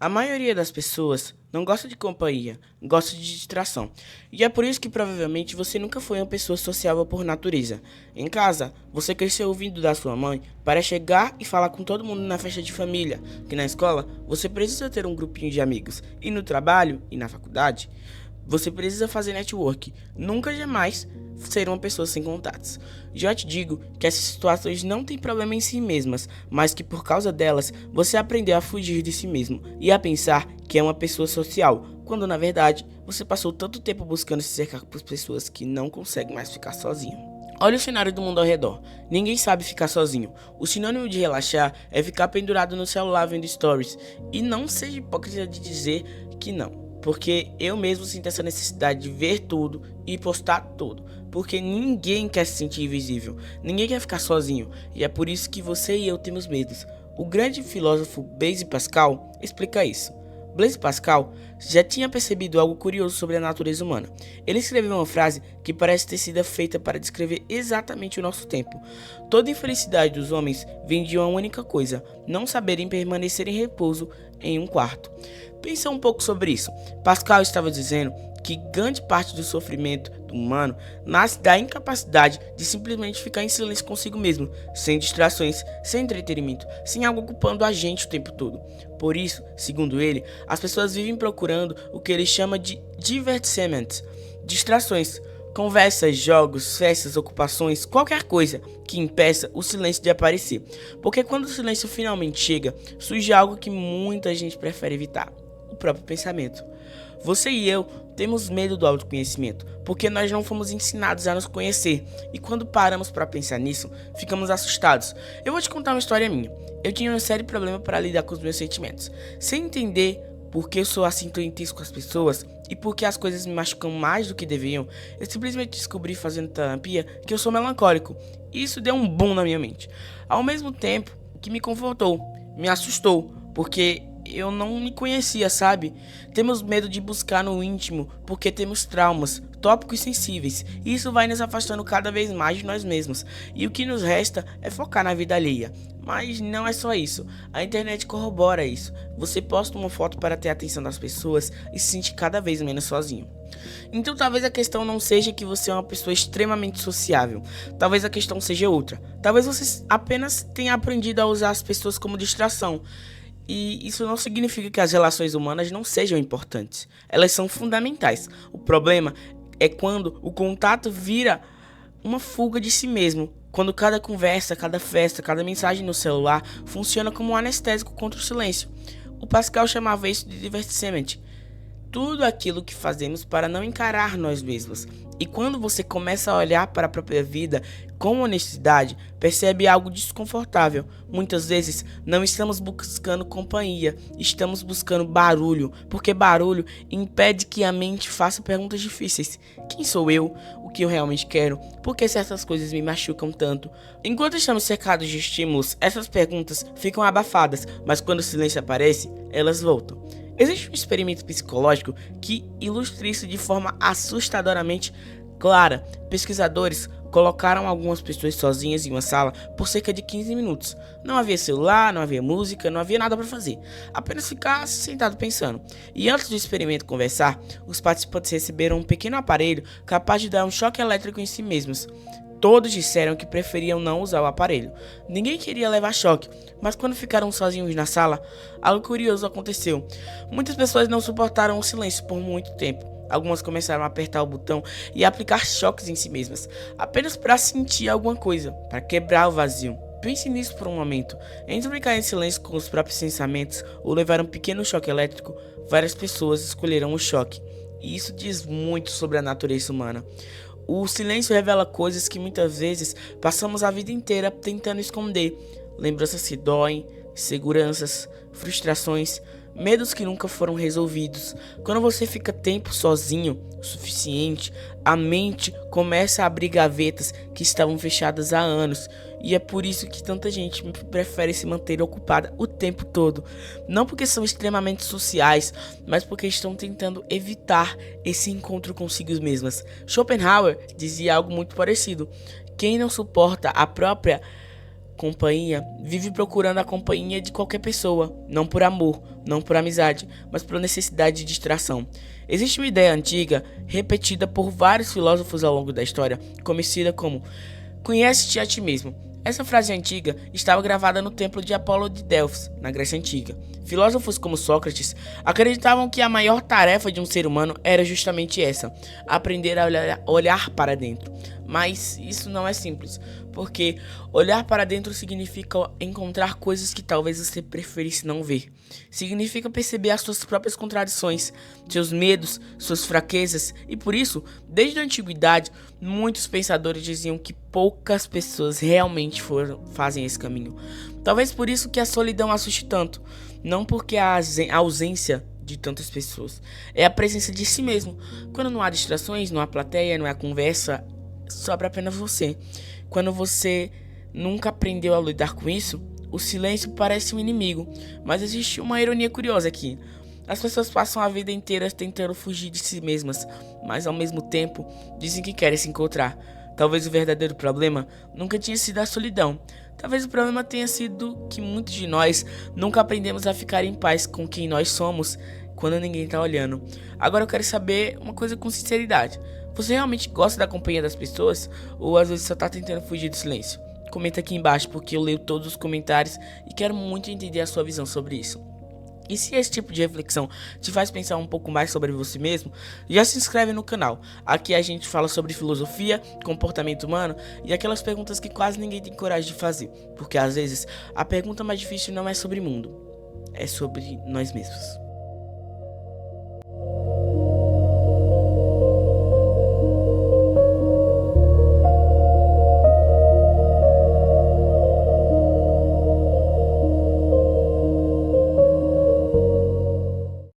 A maioria das pessoas não gosta de companhia, gosta de distração. E é por isso que provavelmente você nunca foi uma pessoa sociável por natureza. Em casa, você cresceu ouvindo da sua mãe para chegar e falar com todo mundo na festa de família, que na escola você precisa ter um grupinho de amigos, e no trabalho e na faculdade você precisa fazer network, nunca jamais ser uma pessoa sem contatos. Já te digo que essas situações não têm problema em si mesmas, mas que por causa delas você aprendeu a fugir de si mesmo e a pensar que é uma pessoa social, quando na verdade você passou tanto tempo buscando se cercar por pessoas que não conseguem mais ficar sozinho. Olha o cenário do mundo ao redor. Ninguém sabe ficar sozinho. O sinônimo de relaxar é ficar pendurado no celular vendo stories. E não seja hipócrita de dizer que não. Porque eu mesmo sinto essa necessidade de ver tudo e postar tudo. Porque ninguém quer se sentir invisível. Ninguém quer ficar sozinho. E é por isso que você e eu temos medos. O grande filósofo Blaise Pascal explica isso. Blaise Pascal já tinha percebido algo curioso sobre a natureza humana. Ele escreveu uma frase que parece ter sido feita para descrever exatamente o nosso tempo. Toda infelicidade dos homens vem de uma única coisa: não saberem permanecer em repouso em um quarto. Pensa um pouco sobre isso. Pascal estava dizendo que grande parte do sofrimento do humano nasce da incapacidade de simplesmente ficar em silêncio consigo mesmo, sem distrações, sem entretenimento, sem algo ocupando a gente o tempo todo. Por isso, segundo ele, as pessoas vivem procurando o que ele chama de divertimento, distrações, conversas, jogos, festas, ocupações, qualquer coisa que impeça o silêncio de aparecer. Porque quando o silêncio finalmente chega, surge algo que muita gente prefere evitar: o próprio pensamento. Você e eu temos medo do autoconhecimento, porque nós não fomos ensinados a nos conhecer, e quando paramos para pensar nisso, ficamos assustados. Eu vou te contar uma história minha. Eu tinha um sério problema para lidar com os meus sentimentos. Sem entender por que eu sou assim tão intenso com as pessoas e por que as coisas me machucam mais do que deviam, eu simplesmente descobri fazendo terapia que eu sou melancólico. E isso deu um boom na minha mente. Ao mesmo tempo que me confortou, me assustou, porque eu não me conhecia, sabe? Temos medo de buscar no íntimo porque temos traumas, tópicos sensíveis, e isso vai nos afastando cada vez mais de nós mesmos. E o que nos resta é focar na vida alheia. Mas não é só isso. A internet corrobora isso. Você posta uma foto para ter a atenção das pessoas e se sente cada vez menos sozinho. Então talvez a questão não seja que você é uma pessoa extremamente sociável. Talvez a questão seja outra. Talvez você apenas tenha aprendido a usar as pessoas como distração. E isso não significa que as relações humanas não sejam importantes. Elas são fundamentais. O problema é quando o contato vira uma fuga de si mesmo. Quando cada conversa, cada festa, cada mensagem no celular funciona como um anestésico contra o silêncio. O Pascal chamava isso de divertimento. Tudo aquilo que fazemos para não encarar nós mesmos. E quando você começa a olhar para a própria vida com honestidade, percebe algo desconfortável. Muitas vezes não estamos buscando companhia, estamos buscando barulho, porque barulho impede que a mente faça perguntas difíceis. Quem sou eu? O que eu realmente quero? Por que certas coisas me machucam tanto? Enquanto estamos cercados de estímulos, essas perguntas ficam abafadas, mas quando o silêncio aparece, elas voltam. Existe um experimento psicológico que ilustra isso de forma assustadoramente clara. Pesquisadores colocaram algumas pessoas sozinhas em uma sala por cerca de 15 minutos. Não havia celular, não havia música, não havia nada para fazer. Apenas ficar sentado pensando. E antes do experimento começar, os participantes receberam um pequeno aparelho capaz de dar um choque elétrico em si mesmos. Todos disseram que preferiam não usar o aparelho. Ninguém queria levar choque, mas quando ficaram sozinhos na sala, algo curioso aconteceu. Muitas pessoas não suportaram o silêncio por muito tempo. Algumas começaram a apertar o botão e a aplicar choques em si mesmas, apenas para sentir alguma coisa, para quebrar o vazio. Pense nisso por um momento. Entre ficar em silêncio com os próprios pensamentos ou levar um pequeno choque elétrico, várias pessoas escolheram o choque. E isso diz muito sobre a natureza humana. O silêncio revela coisas que muitas vezes passamos a vida inteira tentando esconder. Lembranças que doem, seguranças, frustrações, medos que nunca foram resolvidos. Quando você fica tempo sozinho o suficiente, a mente começa a abrir gavetas que estavam fechadas há anos. E é por isso que tanta gente prefere se manter ocupada o tempo todo. Não porque são extremamente sociais, mas porque estão tentando evitar esse encontro consigo mesmas. Schopenhauer dizia algo muito parecido: quem não suporta a própria companhia vive procurando a companhia de qualquer pessoa, não por amor, não por amizade, mas por necessidade de distração. Existe uma ideia antiga, repetida por vários filósofos ao longo da história, conhecida como "conhece-te a ti mesmo". Essa frase antiga estava gravada no templo de Apolo de Delfos, na Grécia Antiga. Filósofos como Sócrates acreditavam que a maior tarefa de um ser humano era justamente essa: aprender a olhar para dentro. Mas isso não é simples, porque olhar para dentro significa encontrar coisas que talvez você preferisse não ver. Significa perceber as suas próprias contradições, seus medos, suas fraquezas, e por isso, desde a antiguidade, muitos pensadores diziam que poucas pessoas realmente fazem esse caminho. Talvez por isso que a solidão assuste tanto, não porque a ausência de tantas pessoas, é a presença de si mesmo. Quando não há distrações, não há plateia, não há conversa, sobra apenas você. Quando você nunca aprendeu a lidar com isso, o silêncio parece um inimigo. Mas existe uma ironia curiosa aqui. As pessoas passam a vida inteira tentando fugir de si mesmas, mas ao mesmo tempo dizem que querem se encontrar. Talvez o verdadeiro problema nunca tenha sido a solidão. Talvez o problema tenha sido que muitos de nós nunca aprendemos a ficar em paz com quem nós somos quando ninguém tá olhando. Agora eu quero saber uma coisa com sinceridade. Você realmente gosta da companhia das pessoas? Ou às vezes só tá tentando fugir do silêncio? Comenta aqui embaixo, porque eu leio todos os comentários e quero muito entender a sua visão sobre isso. E se esse tipo de reflexão te faz pensar um pouco mais sobre você mesmo, já se inscreve no canal. Aqui a gente fala sobre filosofia, comportamento humano e aquelas perguntas que quase ninguém tem coragem de fazer. Porque às vezes a pergunta mais difícil não é sobre o mundo, é sobre nós mesmos.